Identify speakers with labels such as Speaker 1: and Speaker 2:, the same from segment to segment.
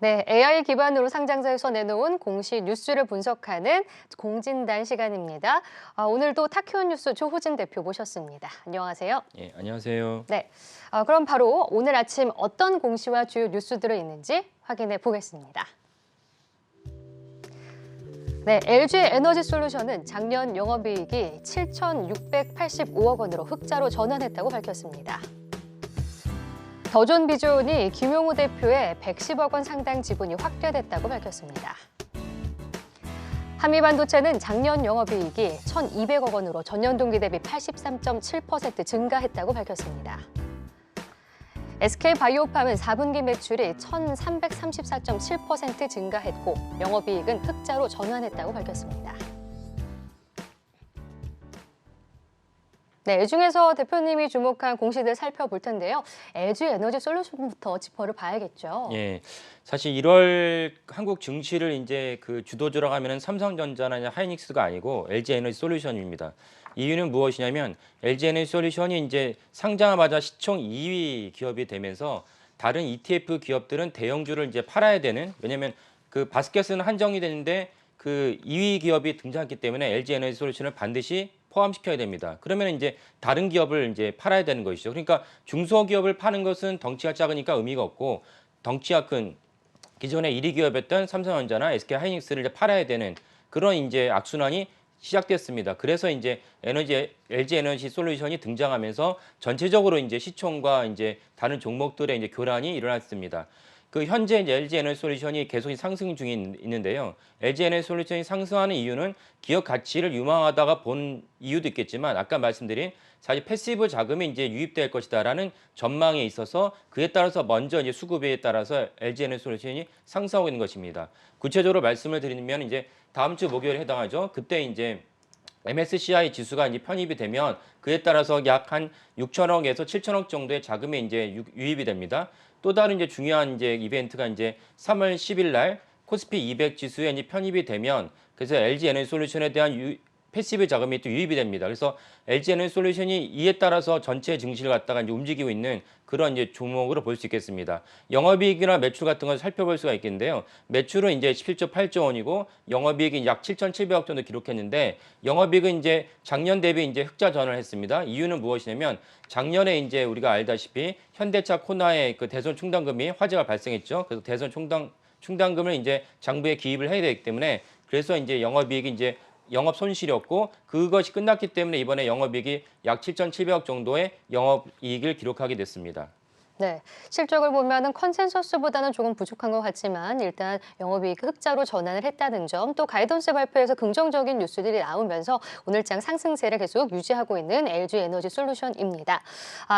Speaker 1: 네, AI 기반으로 상장사에서 내놓은 공시 뉴스를 분석하는 공진단 시간입니다. 오늘도 타큐온 뉴스 조호진 대표 모셨습니다. 안녕하세요.
Speaker 2: 예, 안녕하세요.
Speaker 1: 네, 그럼 바로 오늘 아침 어떤 공시와 주요 뉴스들이 있는지 확인해 보겠습니다. 네, LG 에너지 솔루션은 작년 영업이익이 7,685억 원으로 흑자로 전환했다고 밝혔습니다. 더존 비주온이 김용우 대표의 110억 원 상당 지분이 확대됐다고 밝혔습니다. 한미반도체는 작년 영업이익이 1,200억 원으로 전년 동기 대비 83.7% 증가했다고 밝혔습니다. SK바이오팜은 4분기 매출이 1,334.7% 증가했고 영업이익은 흑자로 전환했다고 밝혔습니다. 네, 이 중에서 대표님이 주목한 공시들 살펴볼 텐데요. LG 에너지 솔루션부터 짚어를 봐야겠죠.
Speaker 2: 예, 사실 1월 한국 증시를 이제 그 주도주라고 하면은 삼성전자나 하이닉스가 아니고 LG 에너지 솔루션입니다. 이유는 무엇이냐면 LG 에너지 솔루션이 이제 상장하자마자 시총 2위 기업이 되면서 다른 ETF 기업들은 대형주를 이제 팔아야 되는, 왜냐면 그 바스켓은 한정이 되는데 그 2위 기업이 등장했기 때문에 LG 에너지 솔루션을 반드시 포함시켜야 됩니다. 그러면 이제 다른 기업을 이제 팔아야 되는 것이죠. 그러니까 중소기업을 파는 것은 덩치가 작으니까 의미가 없고, 덩치가 큰 기존의 1위 기업이었던 삼성전자나 SK하이닉스를 이제 팔아야 되는 그런 이제 악순환이 시작됐습니다. 그래서 이제 LG 에너지 솔루션이 등장하면서 전체적으로 이제 시총과 이제 다른 종목들의 이제 교란이 일어났습니다. 그 현재 이제 LG 에너지 솔루션이 계속 상승 중에 있는데요. LG 에너지 솔루션이 상승하는 이유는 기업 가치를 유망하다가 본 이유도 있겠지만, 아까 말씀드린 사실 패시브 자금이 이제 유입될 것이다라는 전망에 있어서 그에 따라서 먼저 이제 수급에 따라서 LG 에너지 솔루션이 상승하고 있는 것입니다. 구체적으로 말씀을 드리면 이제 다음 주 목요일에 해당하죠. 그때 이제 MSCI 지수가 이제 편입이 되면 그에 따라서 약 한 6천억에서 7천억 정도의 자금이 이제 유입이 됩니다. 또 다른 이제 중요한 이제 이벤트가 이제 3월 10일 날 코스피 200 지수에 이제 편입이 되면, 그래서 LG 에너지 솔루션에 대한 패시브 자금이 또 유입이 됩니다. 그래서 LG 에너지 솔루션이 이에 따라서 전체 증시를 갖다가 이제 움직이고 있는 그런 이제 종목으로 볼 수 있겠습니다. 영업이익이나 매출 같은 걸 살펴볼 수가 있겠는데요. 매출은 이제 17조 8조 원이고 영업이익이 약 7,700억 정도 기록했는데, 영업이익은 이제 작년 대비 이제 흑자 전환을 했습니다. 이유는 무엇이냐면 작년에 이제 우리가 알다시피 현대차 코나의 그 대손 충당금이 화재가 발생했죠. 그래서 대손 충당금을 이제 장부에 기입을 해야 되기 때문에, 그래서 이제 영업이익이 이제 영업 손실이었고, 그것이 끝났기 때문에 이번에 영업이익이 약 7,700억 정도의 영업이익을 기록하게 됐습니다.
Speaker 1: 네, 실적을 보면은 컨센서스보다는 조금 부족한 것 같지만 일단 영업이익 흑자로 전환을 했다는 점, 또 가이던스 발표에서 긍정적인 뉴스들이 나오면서 오늘장 상승세를 계속 유지하고 있는 LG 에너지 솔루션입니다.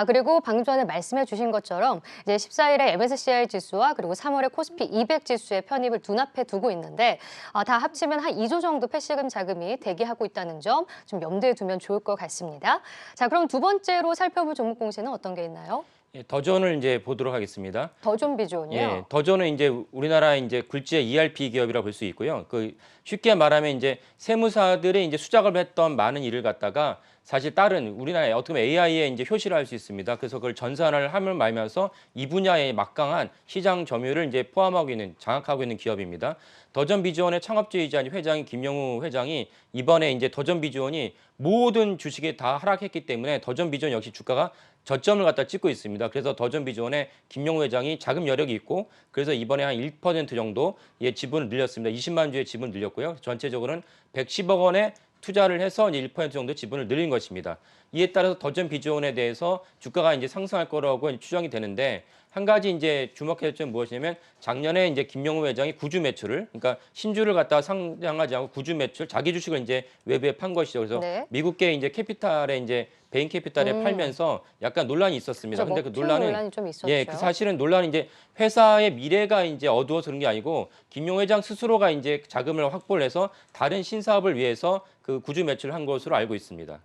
Speaker 1: 그리고 방금 전에 말씀해 주신 것처럼 이제 14일에 MSCI 지수와 그리고 3월에 코스피 200 지수의 편입을 눈앞에 두고 있는데 다 합치면 한 2조 정도 패시금 자금이 대기하고 있다는 점 좀 염두에 두면 좋을 것 같습니다. 자, 그럼 두 번째로 살펴볼 종목 공시는 어떤 게 있나요?
Speaker 2: 예, 더존을 이제 보도록 하겠습니다.
Speaker 1: 더존
Speaker 2: 예,
Speaker 1: 비주온이요.
Speaker 2: 더존은 이제 우리나라 이제 굴지의 ERP 기업이라고 볼 수 있고요. 그 쉽게 말하면 이제 세무사들이 이제 수작업을 했던 많은 일을 갖다가 사실 다른 우리나라의 어떻게 보면 AI에 이제 효시를 할 수 있습니다. 그래서 그걸 전산을 함을 말면서 이 분야의 막강한 시장 점유율을 이제 포함하고 있는, 장악하고 있는 기업입니다. 더존 비주원의 창업주이자 회장인 김영우 회장이 이번에 이제 더존 비주원이 모든 주식이 다 하락했기 때문에 더존 비주원 역시 주가가 저점을 갖다 찍고 있습니다. 그래서 더존 비주원의 김용우 회장이 자금 여력이 있고, 그래서 이번에 한 1% 정도 지분을 늘렸습니다. 20만 주의 지분을 늘렸고요. 전체적으로는 110억 원의 투자를 해서 이제 1% 정도 지분을 늘린 것입니다. 이에 따라서 더존 비주원에 대해서 주가가 이제 상승할 거라고 추정이 되는데, 한 가지 이제 주목해야 될 점은 무엇이냐면 작년에 이제 김용우 회장이 구주 매출을, 그러니까 신주를 갖다가 상장하지 않고 구주 매출, 자기 주식을 이제 외부에 판 것이죠. 그래서
Speaker 1: 네.
Speaker 2: 미국계 이제 캐피탈에 이제 베인 캐피탈에 팔면서 약간 논란이 있었습니다.
Speaker 1: 그래서
Speaker 2: 근데 그
Speaker 1: 먹튀
Speaker 2: 논란은,
Speaker 1: 논란이 좀
Speaker 2: 예, 그
Speaker 1: 있었죠.
Speaker 2: 사실은 논란이 이제 회사의 미래가 이제 어두워서 그런 게 아니고 김용 회장 스스로가 이제 자금을 확보를 해서 다른 신사업을 위해서 그 구주 매출을 한 것으로 알고 있습니다.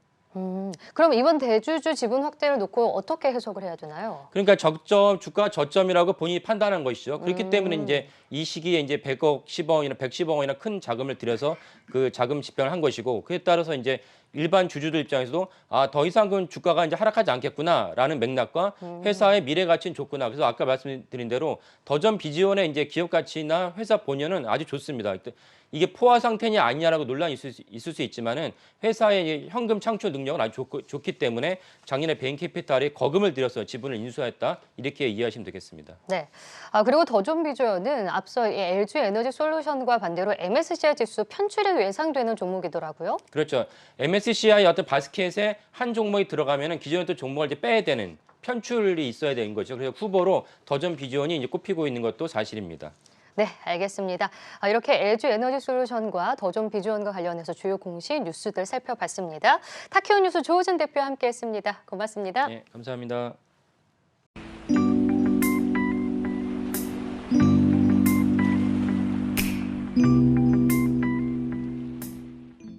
Speaker 1: 그럼 이번 대주주 지분 확대를 놓고 어떻게 해석을 해야 되나요?
Speaker 2: 그러니까 적점, 주가 저점이라고 본인이 판단한 것이죠. 그렇기 때문에
Speaker 1: 음,
Speaker 2: 이제 이 시기에 이제 100억, 10억이나 110억 원이나 큰 자금을 들여서 그 자금 집행을 한 것이고, 그에 따라서 이제 일반 주주들 입장에서도 더 이상 그 주가가 이제 하락하지 않겠구나라는 맥락과 회사의 미래 가치는 좋구나. 그래서 아까 말씀드린 대로 더전 비지원의 이제 기업 가치나 회사 본연은 아주 좋습니다. 이게 포화 상태냐 아니냐라고 논란이 있을 수 있지만은 회사의 현금 창출 능력은 아주 좋기 때문에 작년에 베인 캐피탈이 거금을 들여서 지분을 인수했다 이렇게 이해하시면 되겠습니다.
Speaker 1: 네. 그리고 더존 비주얼은 앞서 이 LG 에너지 솔루션과 반대로 MSCI 지수 편출이 예상되는 종목이더라고요.
Speaker 2: 그렇죠. MSCI 어떤 바스켓에 한 종목이 들어가면은 기존에 또 종목을 이제 빼야 되는 편출이 있어야 되는 거죠. 그래서 후보로 더전 비주얼이 이제 꼽히고 있는 것도 사실입니다.
Speaker 1: 네, 알겠습니다. 이렇게 LG 에너지 솔루션과 더존 비주얼과 관련해서 주요 공시 뉴스들 살펴봤습니다. 타키오 뉴스 조우진 대표와 함께했습니다. 고맙습니다.
Speaker 2: 네, 감사합니다.